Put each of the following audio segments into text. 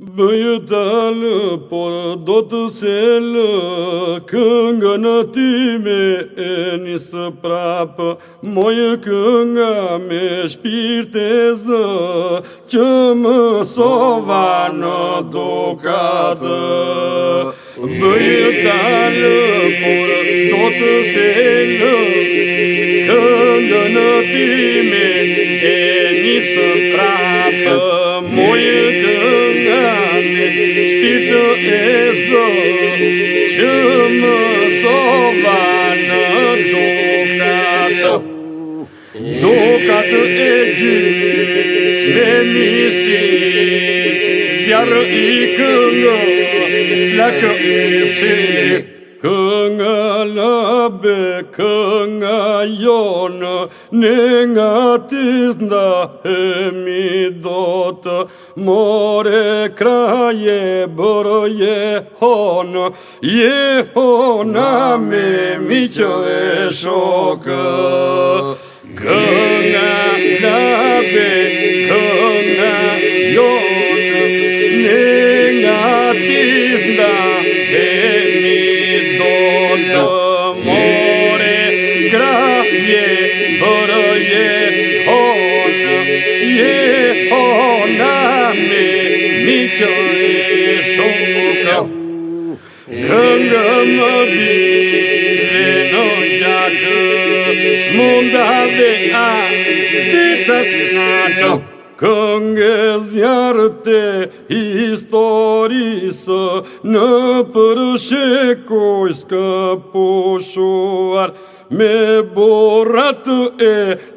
Bëjë talë, por do të selë, këngën time e nisë prapë, mojë kënga me shpirt e zë, që më sova në dukatë. Bëjë talë, por do të selë, këngën time e nisë prapë, mojë kënga shpirt e zë, që më sova në dukatë. Dukatë e gjyë, s'me misi, zjarë i këngë, flakë i si. Kënga labe, kënga jonë, ne nga tis ndahemi dotë, more kraje bërë jehona me miqë dhe shokë. Kënga labe, kënga jonë, ne nga tis ndahemi dotë, more kraje bërë jehona me miqë dhe shokë. Këngë më bire në gjakë, s'mundave a ditës natë. Këngë zjarët e historisë, në përshekuj s'ka pushuar, me borat e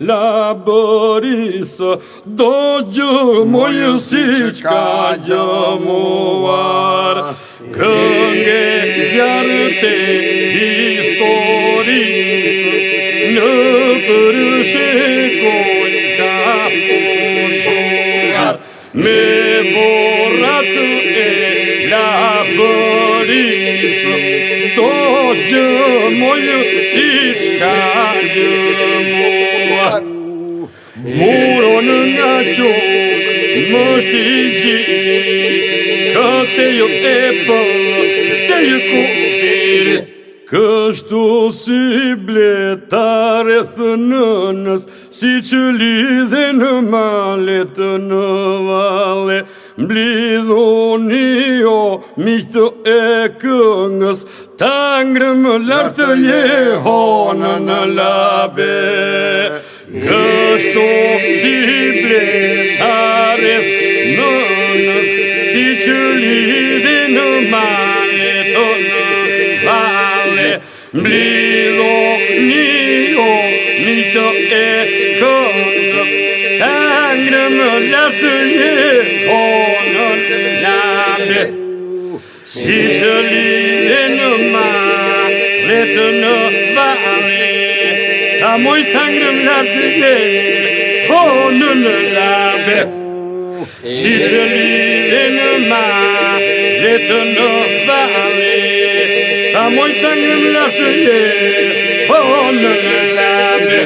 labërisë, do gjëmojë si qka gjëmuar. Këngë zjarët e historisë, në përshekuj s'ka pushuar, me borat e labërisë, do gjëmojë si qka gjëmuar. Buron nga qokë, më shtigji, këte jo e te ju kufiri. Kështu si bletare thënënës, si që lidhe në malet në vale, mblidhuni o miqtë e këngës, ta ngrëm lartë jehona në labe. Kështu si bletare thënënës, si që lidhe në malet në vale, mblidhoni o miqtë e këngës, ta ngrëm lartë jehona në labe. Si që lidhe në malet në vale, ta moj ta ngrëm lartë jehona në labe. Si që lidhe në malet në vale, ta moj ta ngrëm lartë jehona në labe.